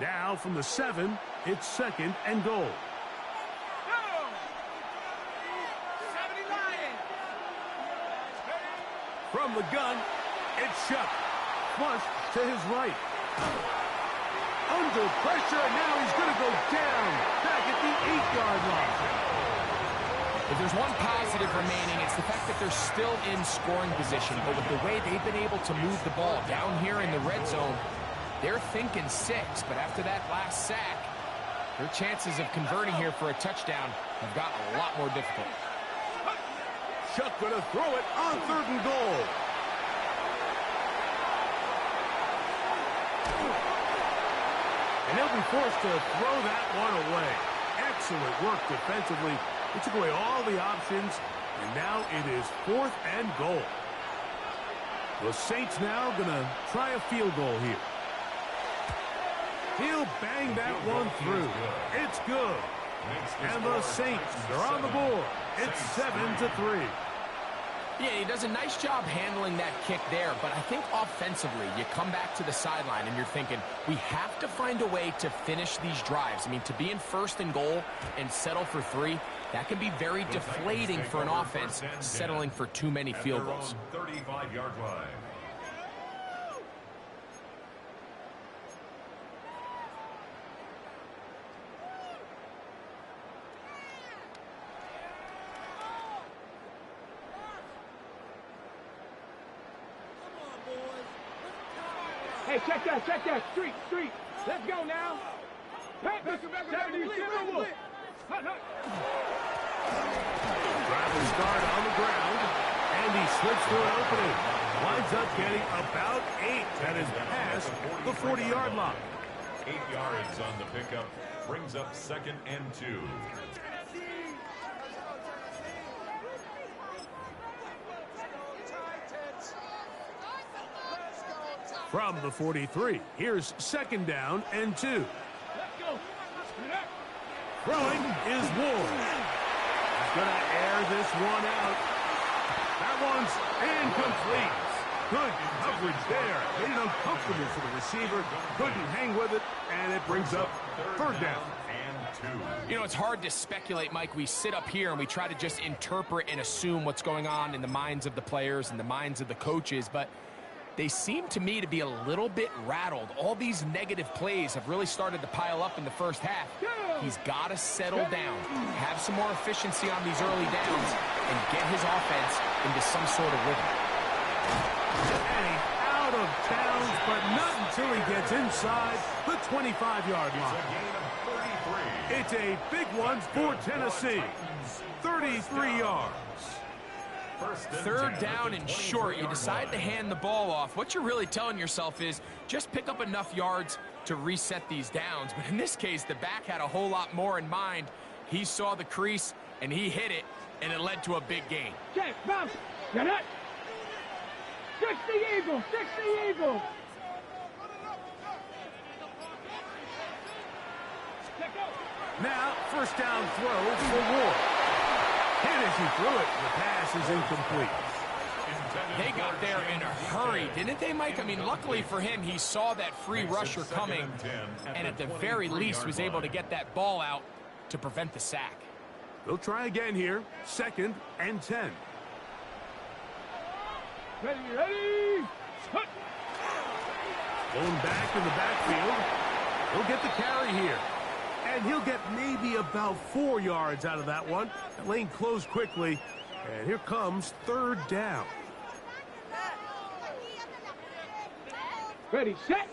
Now from the 7, it's 2nd and goal. From the gun, it's shot. Flush to his right. Under pressure, now he's going to go down. Back at the 8-yard line. If there's one positive remaining, it's the fact that they're still in scoring position. But with the way they've been able to move the ball down here in the red zone, they're thinking 6. But after that last sack, their chances of converting here for a touchdown have gotten a lot more difficult. Chuck going to throw it on 3rd and goal. And he'll be forced to throw that one away. Excellent work defensively. He took away all the options, and now it is 4th and goal. The Saints now going to try a field goal here. He'll bang that one through. It's good. And the Saints are on the board. It's 7-3. Yeah, he does a nice job handling that kick there, but I think offensively, you come back to the sideline and you're thinking, we have to find a way to finish these drives. I mean, to be in 1st and goal and settle for 3, that can be very deflating for an offense settling for too many field goals. 35-yard line. Hey, check that, street. Let's go now. Hey, back, 77 Wolf. Driving start on the ground, and he slips through an opening. Winds up getting about 8. That is past the 40-yard line. 8 yards on the pickup, brings up 2nd and 2. From the 43, here's 2nd down and 2. Throwing is Ward. He's going to air this one out. That one's incomplete. Good coverage there. Made it uncomfortable for the receiver. Couldn't hang with it, and it brings up 3rd down. You know, it's hard to speculate, Mike. We sit up here and we try to just interpret and assume what's going on in the minds of the players and the minds of the coaches, but they seem to me to be a little bit rattled. All these negative plays have really started to pile up in the first half. He's got to settle down, have some more efficiency on these early downs, and get his offense into some sort of rhythm. And he's out of bounds, but not until he gets inside the 25-yard line. It's a big one for Tennessee. 33 yards. 3rd down and short. You decide to hand the ball off. What you're really telling yourself is just pick up enough yards to reset these downs. But in this case, the back had a whole lot more in mind. He saw the crease, and he hit it, and it led to a big gain. Check, bounce. Get it. 60 Eagles. Now, 1st down throw for Ward. And as he threw it, the pass is incomplete. They got there in a hurry, didn't they, Mike? I mean, luckily for him, he saw that free rusher coming, and at the very least was able to get that ball out to prevent the sack. They'll try again here. 2nd and 10. Ready. Going back in the backfield. He'll get the carry here. And he'll get maybe about 4 yards out of that one. That lane closed quickly. And here comes 3rd down. Ready, set.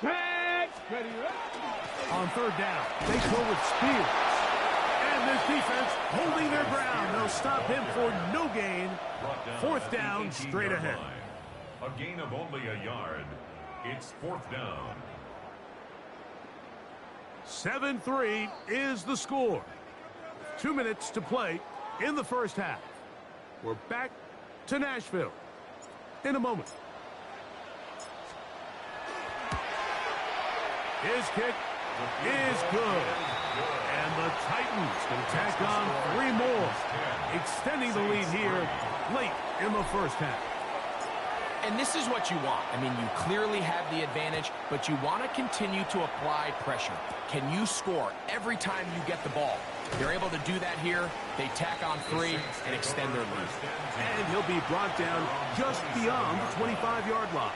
Ready. On 3rd down, they go with Spears. And this defense holding their ground. They'll stop him for no gain. 4th down, straight ahead. A gain of only a yard. It's 4th down. 7-3 is the score. 2 minutes to play in the first half. We're back to Nashville in a moment. His kick is good. And the Titans can tack on 3 more, extending the lead here late in the first half. And this is what you want. I mean, you clearly have the advantage, but you want to continue to apply pressure. Can you score every time you get the ball? They're able to do that here. They tack on 3 and extend their lead. And he'll be brought down just beyond the 25-yard line.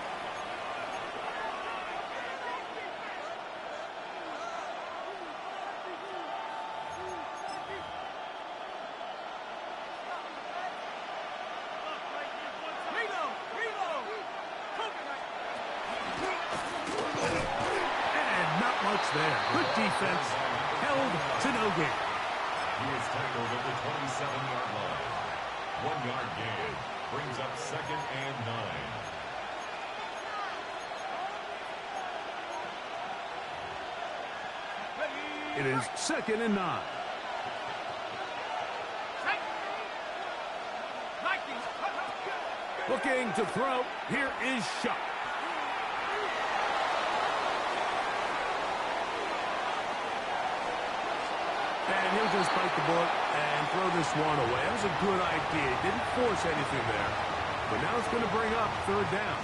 There. Good defense. Held to no gain. He is tackled at the 27-yard line. 1-yard gain. Brings up 2nd and 9. It is 2nd and 9. Looking to throw. Here is Shuck. And he'll just bite the bullet and throw this one away. That was a good idea. Didn't force anything there. But now it's going to bring up 3rd down.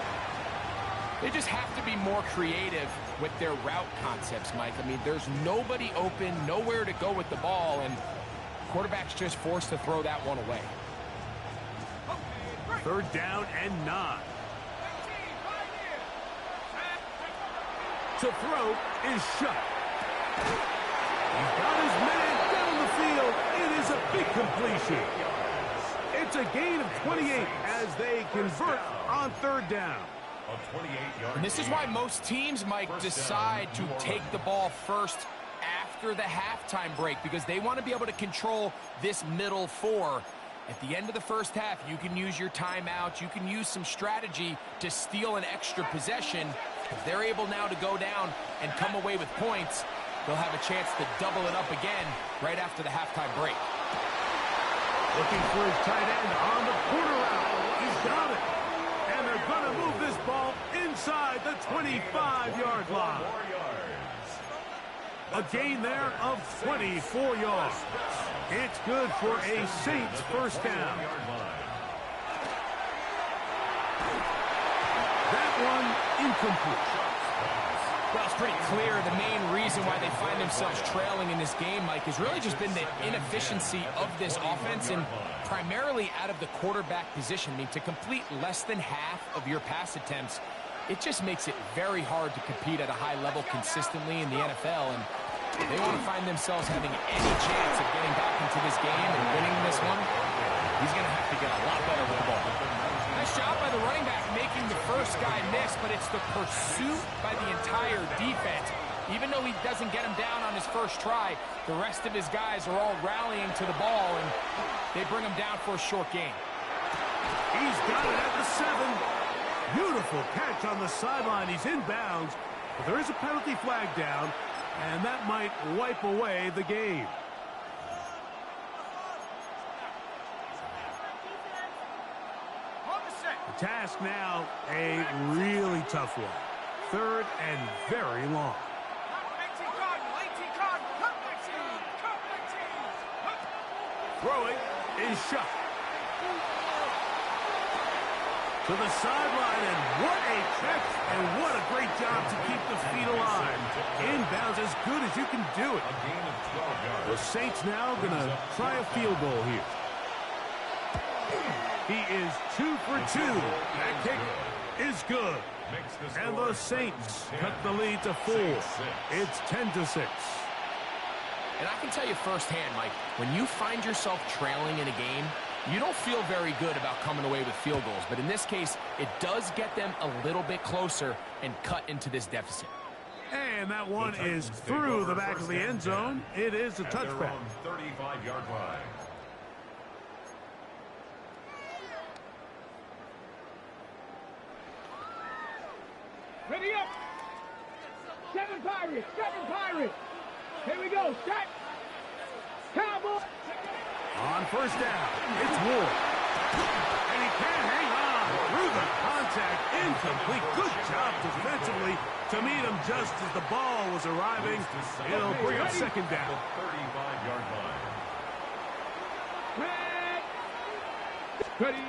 They just have to be more creative with their route concepts, Mike. I mean, there's nobody open, nowhere to go with the ball, and quarterback's just forced to throw that one away. 3rd down and 9. To throw is Shuck. He's got his man down the field. It is a big completion. It's a gain of 28 as they convert on 3rd down. And this is why most teams, Mike, decide to take the ball first after the halftime break, because they want to be able to control this middle 4. At the end of the first half, you can use your timeout. You can use some strategy to steal an extra possession. If they're able now to go down and come away with points, they'll have a chance to double it up again right after the halftime break. Looking for his tight end on the corner route. He's got it. And they're going to move this ball inside the 25-yard line. A gain there of 24 yards. It's good for a Saints first down. That one incomplete. Well, it's pretty clear the main reason why they find themselves trailing in this game, Mike, has really just been the inefficiency of this offense and primarily out of the quarterback position. I mean, to complete less than half of your pass attempts, it just makes it very hard to compete at a high level consistently in the NFL. And if they want to find themselves having any chance of getting back into this game and winning this one, he's going to have to get a lot better with the ball. Nice job by the running back making the first guy miss, but it's the pursuit by the entire defense. Even though he doesn't get him down on his first try, the rest of his guys are all rallying to the ball, and they bring him down for a short gain. He's got it at the 7. Beautiful catch on the sideline. He's in bounds, but there is a penalty flag down, and that might wipe away the game. The task now, a really tough one. 3rd and very long. Throwing is Shuck. To the sideline, and what a catch, and what a great job to keep the feet alive. Inbounds as good as you can do it. The Saints now going to try a field goal here. He is 2 for 2. That kick is good. And the Saints cut the lead to 4. It's 10-6. And I can tell you firsthand, Mike, when you find yourself trailing in a game, you don't feel very good about coming away with field goals. But in this case, it does get them a little bit closer and cut into this deficit. And that one is through the back of the end zone. It is a touchback. 35-yard line. Ready up. 7 Pirates. 7 Pirates. Here we go. Set. Cowboy. On first down, it's Ward. And he can't hang on through the contact. Incomplete. Good job defensively to meet him just as the ball was arriving. It'll bring up 2nd down. 35-yard line. Ready.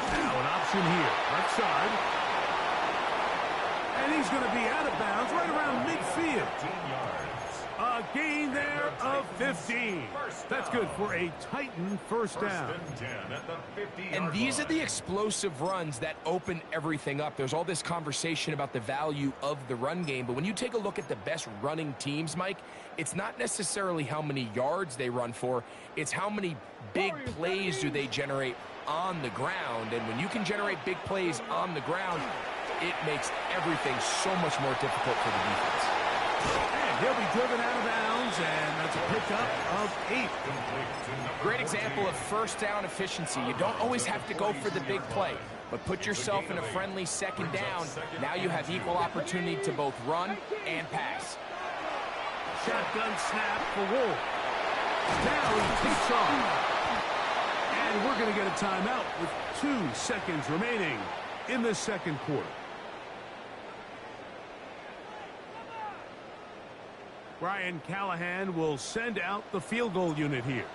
Now an option action here. Left side. And he's going to be out of bounds right around midfield. 15 yards. A gain there of 15. That's good for a Titan first down. First and 10 at the 50-yard And these are the line. explosive runs that open everything up. There's all this conversation about the value of the run game, but when you take a look at the best running teams, Mike, it's not necessarily how many yards they run for, it's how many big plays do they generate on the ground. And when you can generate big plays on the ground, it makes everything so much more difficult for the defense. And he'll be driven out of bounds, and that's a pickup of 8. Great example of first down efficiency. You don't always have to go for the big play, but put yourself in a friendly second down. Now you have equal opportunity to both run and pass. Shotgun snap for Wolf. Now he takes off. And we're going to get a timeout with 2 seconds remaining in the second quarter. Brian Callahan will send out the field goal unit here.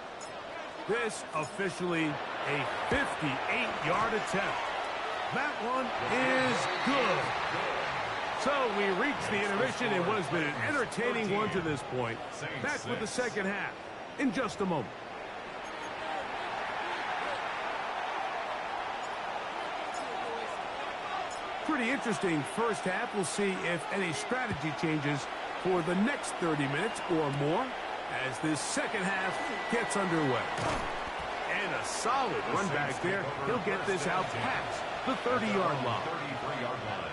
This officially a 58-yard attempt. That one is good. So we reached the intermission. It was been an entertaining one to this point. Back with the second half in just a moment. Pretty interesting first half. We'll see if any strategy changes for the next 30 minutes or more as this second half gets underway. And a solid run back there. He'll get this out past the 30-yard line. 33-yard line.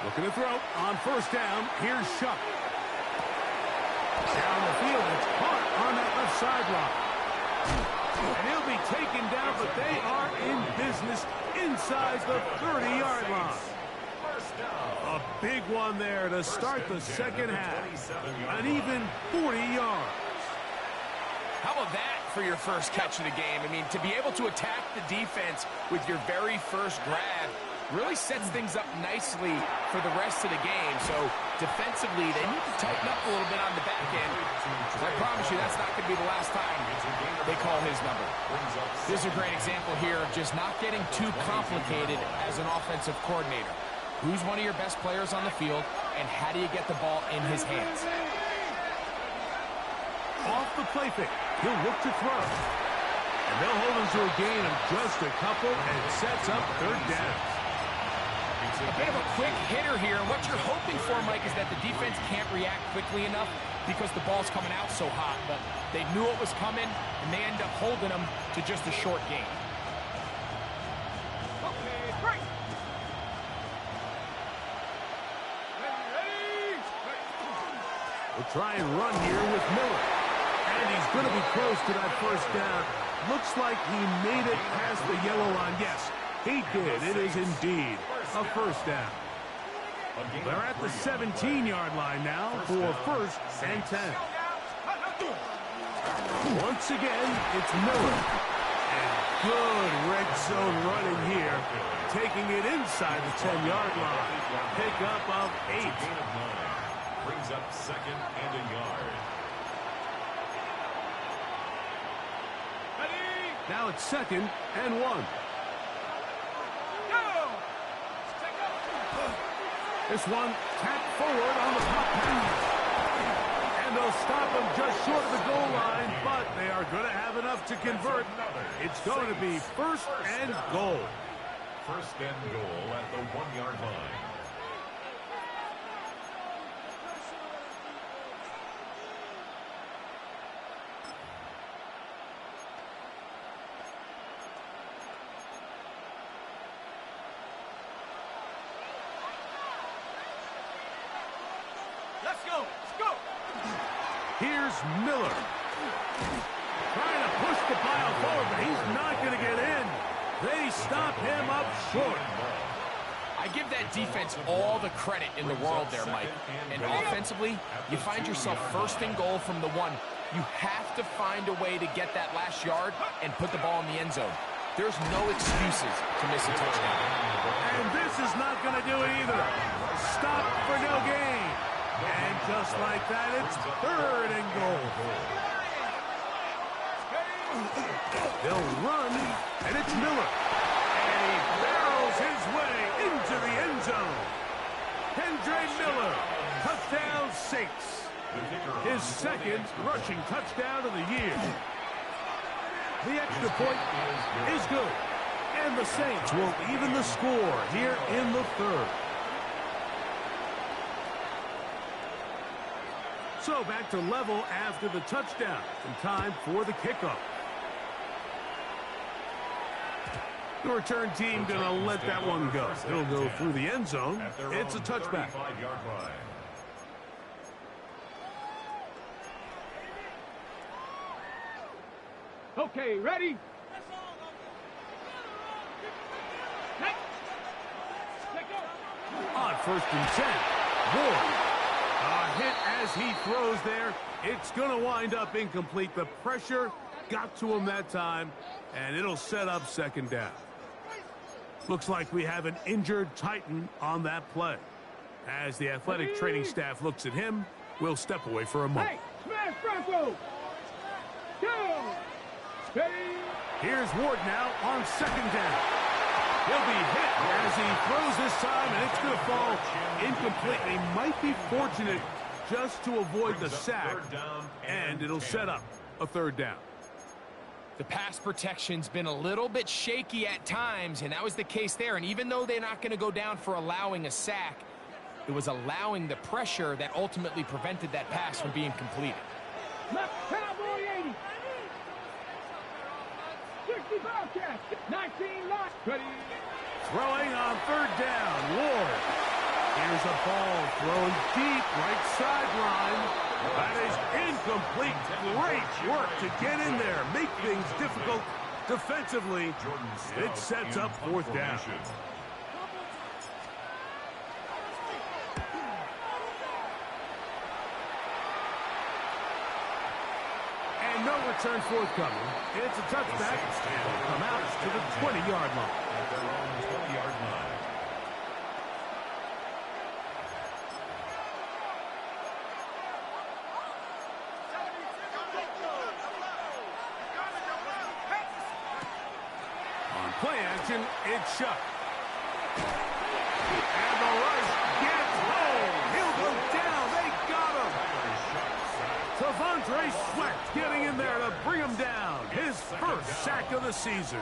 Looking to throw on first down. Here's Shuck. Down the field. It's caught on that left sideline. And he'll be taken down, but they are in business inside the 30-yard line. A big one there to start the second half. An even 40 yards. How about that for your first catch of the game? I mean, to be able to attack the defense with your very first grab really sets things up nicely for the rest of the game. So defensively, they need to tighten up a little bit on the back end. I promise you that's not going to be the last time they call his number. This is a great example here of just not getting too complicated as an offensive coordinator. Who's one of your best players on the field, and how do you get the ball in his hands? Off the play fake. He'll look to throw. And they'll hold him to a gain of just a couple, and it sets up third down. A bit of a quick hitter here. What you're hoping for, Mike, is that the defense can't react quickly enough because the ball's coming out so hot. But they knew it was coming, and they end up holding them to just a short gain. We'll try and run here with Miller. And he's going to be close to that first down. Looks like he made it past the yellow line. Yes, he did. It is indeed a first down. They're at the 17-yard line now for first and 10. Once again, it's Miller. And good red zone running here, taking it inside the 10-yard line. Pickup of 8. Brings up second and a yard. Now it's second and 1. This one tapped forward on the pop pass. And they'll stop him just short of the goal line, but they are going to have enough to convert. It's going to be first and goal. First and goal at the 1-yard line. Let's go. Let's go. Here's Miller. Trying to push the pile forward, but he's not going to get in. They stop him up short. I give that defense all the credit in the world there, Mike. And offensively, you find yourself first and goal from the 1. You have to find a way to get that last yard and put the ball in the end zone. There's no excuses to miss a touchdown. And this is not going to do it either. Stop for no gain. And just like that, it's 3rd and goal. They'll run, and it's Miller. And he barrels his way into the end zone. Kendre Miller, touchdown Saints. His 2nd rushing touchdown of the year. The extra point is good. And the Saints will even the score here in the 3rd. So back to level after the touchdown. And time for the kickoff. The return team going to let that one go. It'll go through the end zone. It's a touchback. Okay, ready? On 1st and 10, Ward. A hit as he throws there. It's going to wind up incomplete. The pressure got to him that time, and it'll set up 2nd down. Looks like we have an injured Titan on that play. As the athletic training staff looks at him, we'll step away for a moment. Hey, smash Bronco! Go! Here's Ward now on 2nd down. He'll be hit as he throws this time, and it's going to fall incomplete. He might be fortunate just to avoid the sack, and it'll set up a 3rd down. The pass protection's been a little bit shaky at times, and that was the case there. And even though they're not going to go down for allowing a sack, it was allowing the pressure that ultimately prevented that pass from being completed. Left Cowboy 80. 60 Bobcats. 19 lock. Ready. Throwing on 3rd down, Ward. Here's a ball thrown deep right sideline. That is incomplete. Great work to get in there, make things difficult defensively. It sets up 4th down. And no return forthcoming. It's a touchback. And it'll come out to the 20-yard line. At their own 20-yard line. Play action, it's shut. And the rush gets home. He'll go down. They got him. T'Vondre Sweat getting in there to bring him down. His 1st sack of the season.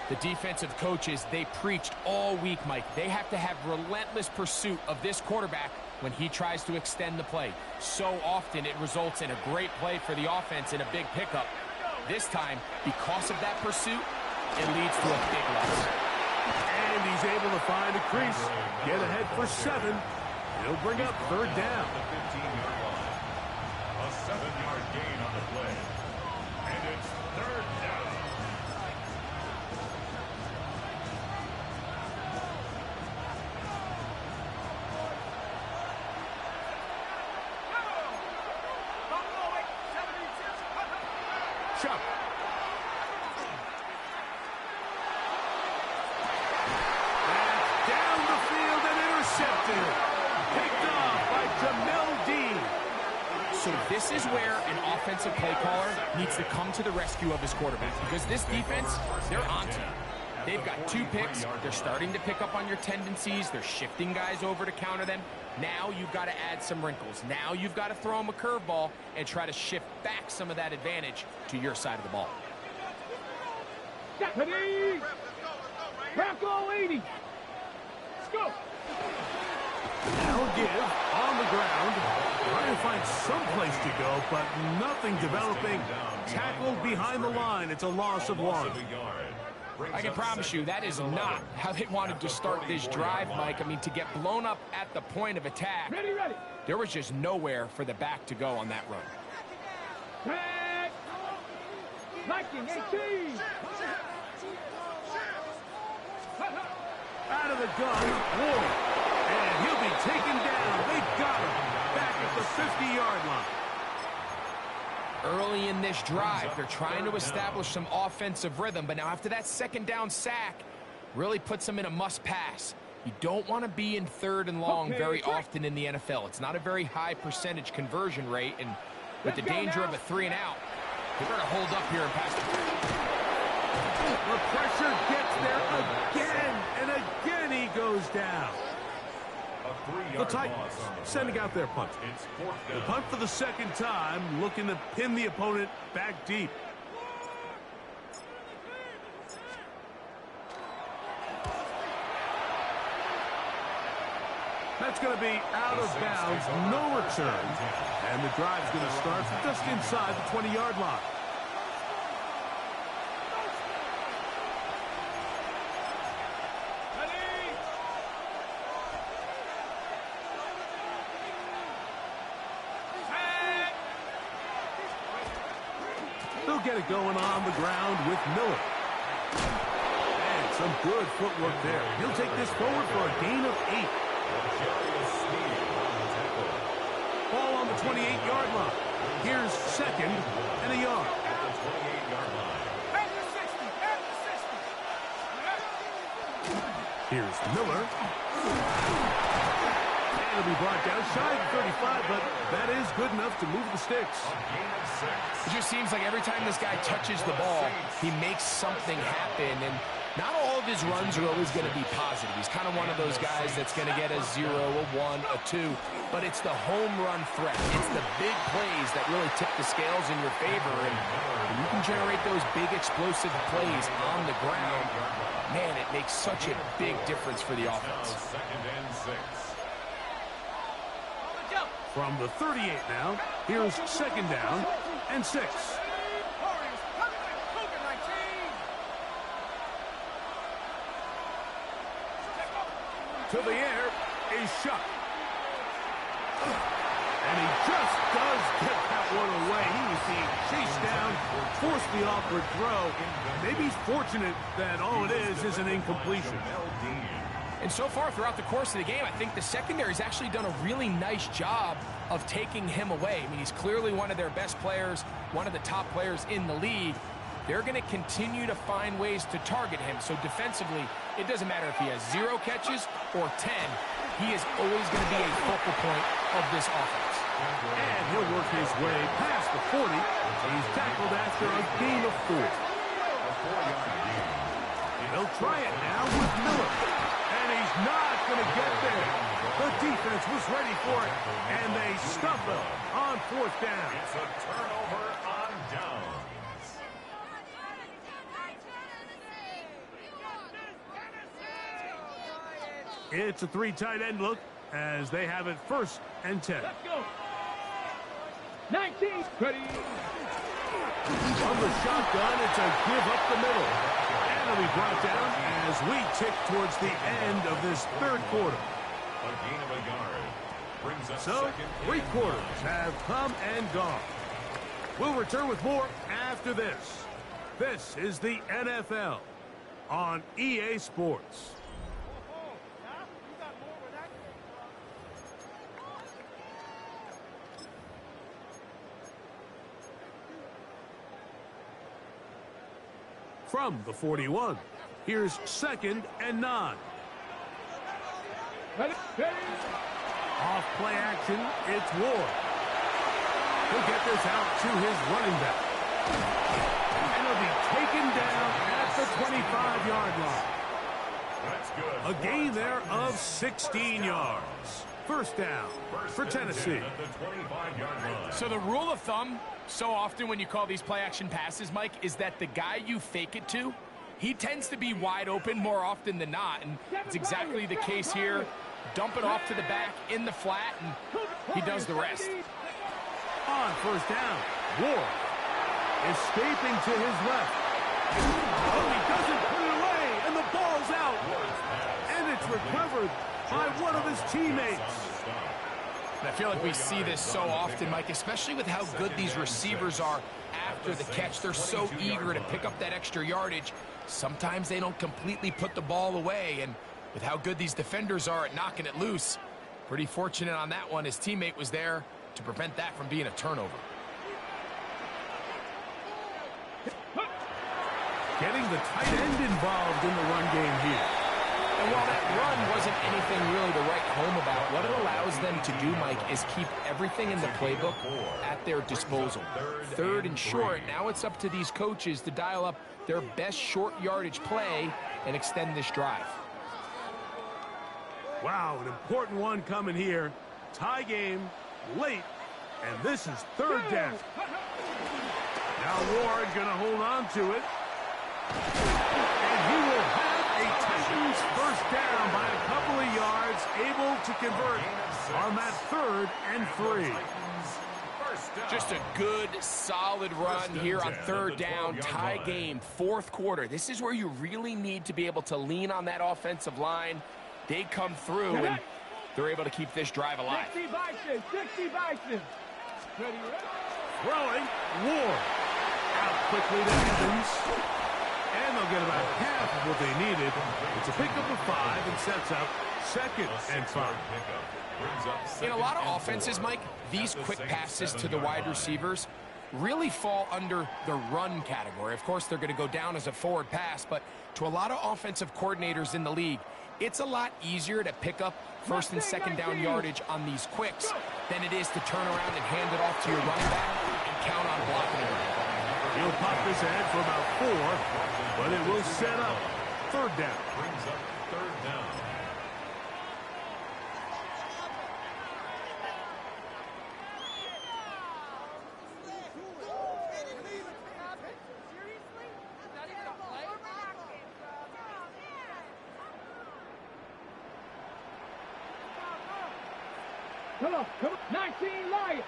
The defensive coaches, they preached all week, Mike. They have to have relentless pursuit of this quarterback when he tries to extend the play. So often it results in a great play for the offense and a big pickup. This time, because of that pursuit, it leads to a big loss. And he's able to find a crease. Get ahead for 7. He'll bring up 3rd down. The 15-yard line. A 7-yard gain on the play. And it's 3rd down. Chuck. Intercepted. Picked off by Jamel Dean. So this is where an offensive play caller needs to come to the rescue of his quarterback, because this defense, they're onto you. They've got 2 picks. They're starting to pick up on your tendencies. They're shifting guys over to counter them. Now you've got to add some wrinkles. Now you've got to throw them a curveball and try to shift back some of that advantage to your side of the ball. Deputy! Bronco 80. Let's go. Now give on the ground. Trying to find some place to go, but nothing developing. Tackled behind the line. It's a loss of 1. I can promise you that is not how they wanted to start this drive, Mike. I mean, to get blown up at the point of attack, there was just nowhere for the back to go on that run. Back. Liking 18. Out of the gun, Ward. And he'll be taken down. They got him back at the 50-yard line. Early in this drive, they're trying to establish some offensive rhythm, but now after that second down sack, really puts them in a must-pass. You don't want to be in third and long very often in the NFL. It's not a very high percentage conversion rate, and with the danger of a 3-and-out, they better hold up here and pass the The pressure gets there again, and again he goes down. The Titans sending out their punt. The punt for the second time, looking to pin the opponent back deep. That's going to be out of bounds, no return. And the drive's going to start just inside the 20-yard line. They'll get it going on the ground with Miller. And some good footwork there. He'll take this forward for a gain of 8. Ball on the 28-yard line. Here's second and a yard. Here's Miller. And it'll be brought down shy of 35, but that is good enough to move the sticks. It just seems like every time this guy touches the ball, he makes something happen, and not all of his runs are always going to be positive. He's kind of one of those guys that's going to get a 0, a 1, a 2, but it's the home run threat. It's the big plays that really tip the scales in your favor, and when you can generate those big explosive plays on the ground, man, it makes such a big difference for the offense. Second and 6. From the 38 now, here's second down and 6. To the air is shot. And he just does get that one away. He was being chased down, forced the awkward throw. Maybe he's fortunate that all it is an incompletion. And so far throughout the course of the game, I think the secondary's actually done a really nice job of taking him away. I mean, he's clearly one of their best players, one of the top players in the league. They're going to continue to find ways to target him. So defensively, it doesn't matter if he has 0 catches or 10. He is always going to be a focal point of this offense. And he'll work his way past the 40. He's tackled after a gain of 4. He'll try it now with Miller. And he's not going to get there. The defense was ready for it, and they stuff him on 4th down. It's a turnover on downs. It's a 3 tight end look as they have it 1st and 10. Let's go. 19. Ready. From the shotgun, it's a give up the middle. And it'll be brought down as we tick towards the end of this 3rd quarter. A gain of a yard. Brings up So, second 3 quarters have come and gone. We'll return with more after this. This is the NFL on EA Sports. From the 41, here's second and 9. Off play action, it's Ward. He'll get this out to his running back. And he'll be taken down at the 25-yard line. That's good. A gain there of 16 yards. 1st down for Tennessee. At the 25-yard line. So the rule of thumb, so often when you call these play-action passes, Mike, is that the guy you fake it to, he tends to be wide open more often than not, and it's exactly the case here. Dump it off to the back in the flat, and he does the rest. On 1st down, Ward escaping to his left. Oh, he doesn't put it away, and the ball's out. And it's recovered by one of his teammates. And I feel like we see this so often, Mike, especially with how good these receivers are after the catch. They're so eager to pick up that extra yardage. Sometimes they don't completely put the ball away, and With how good these defenders are at knocking it loose, pretty fortunate on that one. His teammate was there to prevent that from being a turnover. Getting the tight end involved in the run game here. And while that run wasn't anything really to write home about, what it allows them to do, Mike, is keep everything in the playbook at their disposal. Third and short, now it's up to these coaches to dial up their best short yardage play and extend this drive. Wow, an important one coming here. Tie game, late, and this is third down. Now Ward's going to hold on to it. And he will have a Titans first down by a couple of yards, able to convert on that 3rd and 3. Just a good, solid run here on 3rd down, tie game, 4th quarter. This is where you really need to be able to lean on that offensive line. They come through, and they're able to keep this drive alive. 60 Bison, 60 Bison. Throwing, Ward. Out quickly to Evans. And they'll get about half of what they needed. It's a pickup of 5 and sets up 2nd and 5. In a lot of offenses, Mike, these quick passes to the wide receivers really fall under the run category. Of course, they're going to go down as a forward pass, but to a lot of offensive coordinators in the league, it's a lot easier to pick up 1st and 2nd down yardage on these quicks than it is to turn around and hand it off to your running back and count on blocking it. He'll pop this ahead for about 4, but it will set up 3rd down. Brings up 3rd down. Come on, 19 Lions.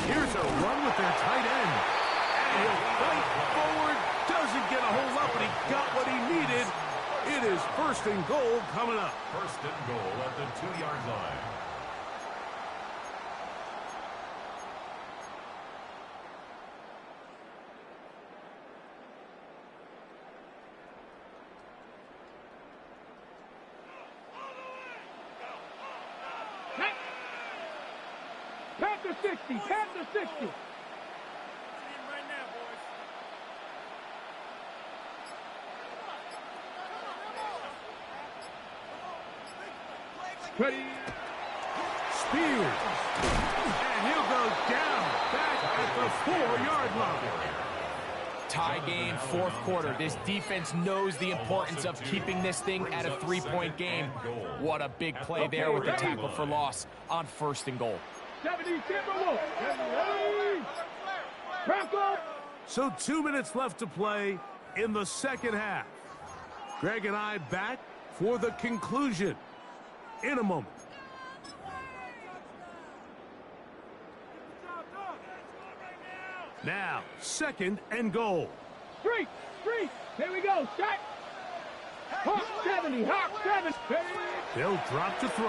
Here's a run with their tight end. And he'll fight forward. Doesn't get a whole lot, but he got what he needed. It is 1st and goal coming up. 1st and goal at the 2-yard line. Panther 60, Panther 60. Ready. Spears. And he'll go down back at the 4-yard line. Tie game, 4th quarter. This defense knows the importance of keeping this thing at a 3-point game. What a big play there with the tackle for loss on 1st and goal. 70 Timberwolves. Bronco. So 2 minutes left to play in the 2nd half. Greg and I back for the conclusion in a moment. Now, 2nd and goal. 3. Here we go. Shot. Hawk 70. Hawk 70. They'll drop to throw.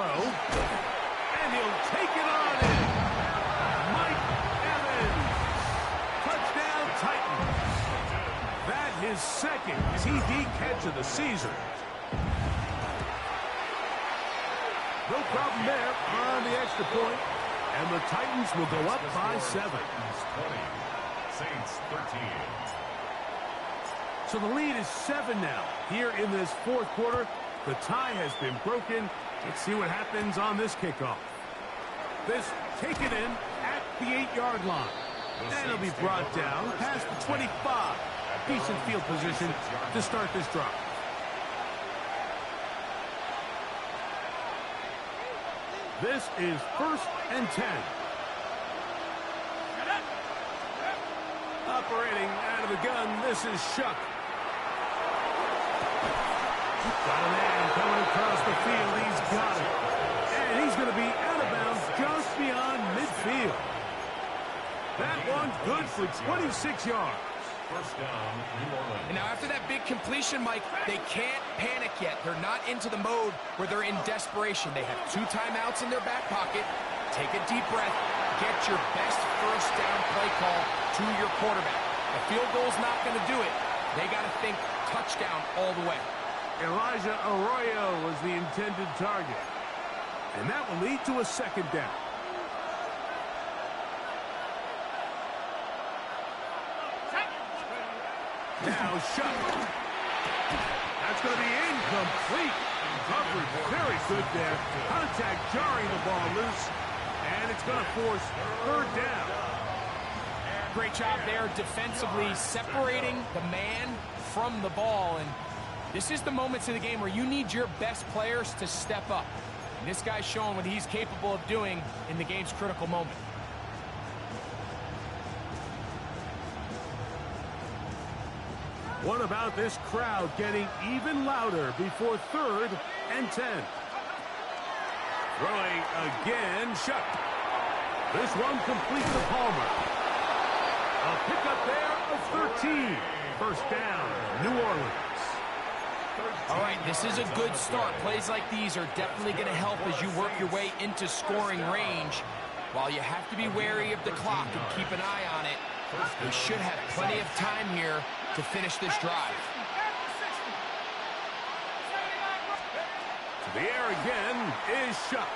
And he'll take it on in. Mike Evans. Touchdown Titans. That his 2nd TD catch of the season. No problem there on the extra point. And the Titans will go up by 7. 20. Saints 13. So the lead is 7 now. Here in this 4th quarter, the tie has been broken. Let's see what happens on this kickoff. This taken in at the 8-yard line. And it'll be brought down past the 25. Decent field position to start this drive. This is 1st and 10. Operating out of the gun, this is Shuck. Got a man coming across the field. He's got it. And he's going to be out of bounds just beyond midfield. That one good for 26 yards. 1st down, New Orleans. And now after that big completion, Mike, they can't panic yet. They're not into the mode where they're in desperation. They have 2 timeouts in their back pocket. Take a deep breath. Get your best 1st down play call to your quarterback. The field goal's not going to do it. They got to think touchdown all the way. Elijah Arroyo was the intended target. And that will lead to a second down. Now shot. That's going to be incomplete. Coverage very good there. Contact jarring the ball loose. And it's going to force third down. Great job there defensively, separating the man from the ball. And this is the moments of the game where you need your best players to step up. And this guy's showing what he's capable of doing in the game's critical moment. What about this crowd getting even louder before 3rd and 10? Throwing again, shut. This one complete to Palmer. A pickup there of 13. First down, New Orleans. All right, this is a good start. Plays like these are definitely going to help as you work your way into scoring range. While you have to be wary of the clock and keep an eye on it, they should have plenty of time here to finish this drive. To the air again is shot.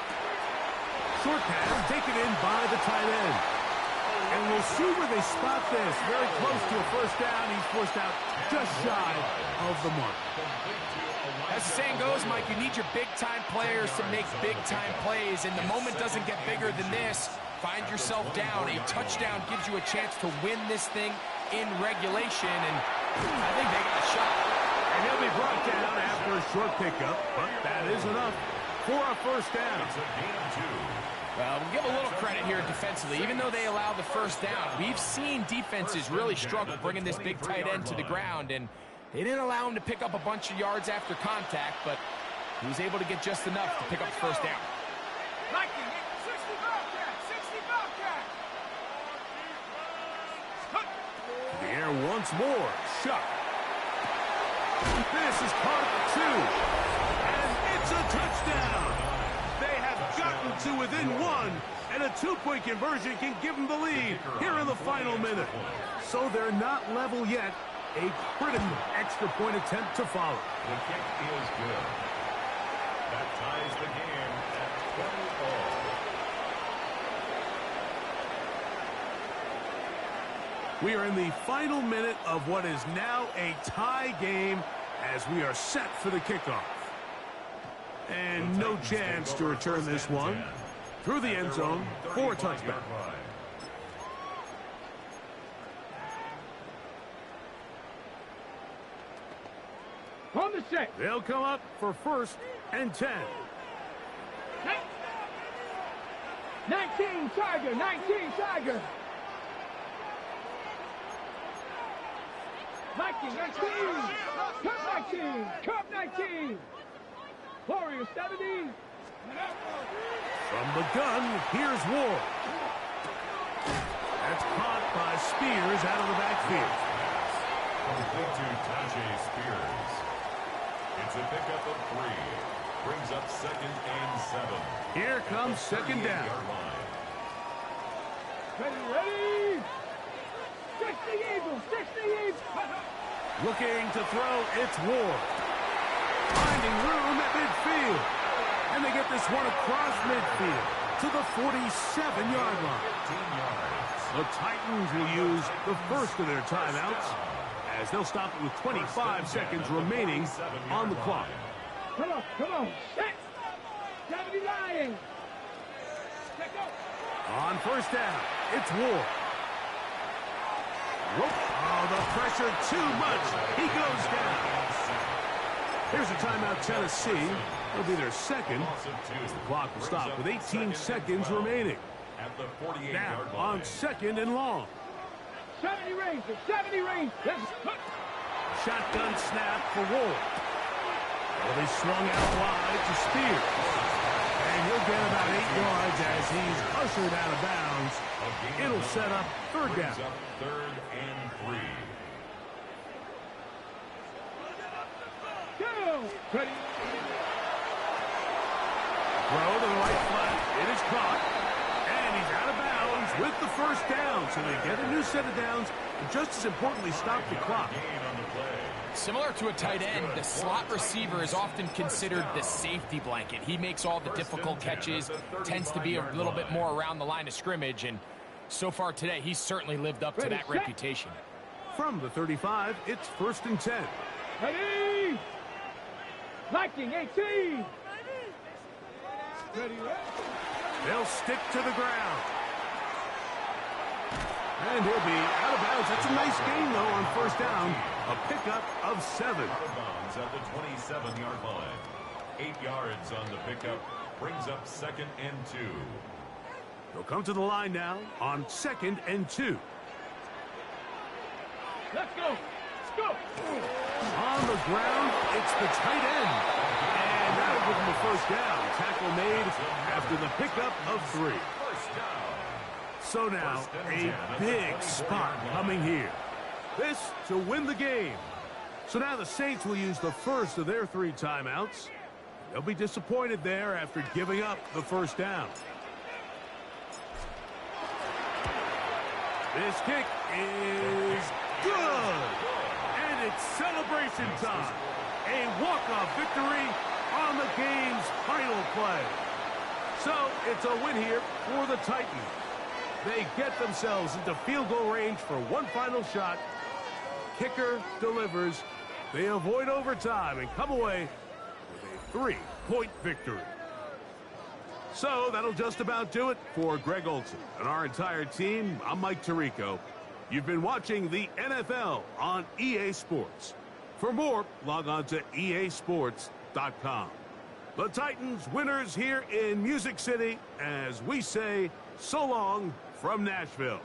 Short pass taken in by the tight end. And we'll see where they spot this. Very close to a first down. He's forced out just shy of the mark. As the saying goes, Mike, you need your big-time players to make big-time plays, and the moment doesn't get bigger than this. Find yourself down. A touchdown gives you a chance to win this thing in regulation, and I think they got a shot. And he'll be brought down after a short pickup, but that is enough for a first down. It's a gain of 2. Well, we'll give a little credit here defensively. Even though they allowed the first down, we've seen defenses really struggle bringing this big tight end to the ground, and they didn't allow him to pick up a bunch of yards after contact, but he was able to get just enough to pick up the first down. 60 Bobcat! 60 Bobcat! To the air once more. Shot. This is caught at 2. And it's a touchdown. They have gotten to within 1. And a 2-point conversion can give them the lead here in the final minute. So they're not level yet. A critical extra point attempt to follow. The kick is good. That ties the game at 20 all. We are in the final minute of what is now a tie game as we are set for the kickoff. And no chance to return this one through the end zone for a touchback. On the set. They'll come up for 1st and 10. 19 Tiger, 19 Tiger. 19, 19. Cup 19, Cup 19. Warrior 70. From the gun, here's Ward. That's caught by Spears out of the backfield. Complete to Tajay Spears. It's a pickup of 3. Brings up 2nd and 7. Here comes second down. Ready. 60 Eagles, 60 Eagles. Looking to throw, it's Ward. Finding room at midfield. And they get this one across midfield to the 47-yard line. 15 yards. The Titans will use the first of their timeouts as they'll stop it with 25 seconds remaining on the clock. Come on. Set. 70 Lions. Check out. On first down, it's Ward. Oh, the pressure too much. He goes down. Here's a timeout, Tennessee. It'll be their second as the clock will stop with 18 seconds remaining. At the 48 Now yard on line. 2nd and long. 70 range, 70 range. Let's Shotgun snap for Ward. It'll be swung out wide to Spears. And he'll get about 8 yards as he's ushered out of bounds. It'll set up third down. Brings up 3rd and 3. go. Ready. Throw to the right flat. It is caught. And he's out of bounds with the first down. So they get a new set of downs. And just as importantly, stop the clock. Gain on the play. Similar to a tight end, the slot receiver is often considered the safety blanket. He makes all the difficult catches, tends to be a little bit more around the line of scrimmage, and so far today, he's certainly lived up to that reputation. From the 35, it's 1st and 10. Ready? Liking 18. Ready? They'll stick to the ground. And he'll be out of bounds. That's a nice gain, though, on 1st down. A pickup of 7. Out of bounds at the 27-yard line. 8 yards on the pickup. Brings up 2nd and 2. They'll come to the line now on 2nd and 2. Let's go. Let's go. On the ground, it's the tight end. And that'll give him a 1st down. Tackle made after the pickup of 3. First down. So now, a big spot coming here. This to win the game. So now the Saints will use the first of their 3 timeouts. They'll be disappointed there after giving up the 1st down. This kick is good. And it's celebration time. A walk-off victory on the game's final play. So it's a win here for the Titans. They get themselves into field goal range for one final shot. Kicker delivers. They avoid overtime and come away with a 3-point victory. So that'll just about do it for Greg Olson and our entire team. I'm Mike Tirico. You've been watching the NFL on EA Sports. For more, log on to easports.com. The Titans winners here in Music City as we say so long from Nashville.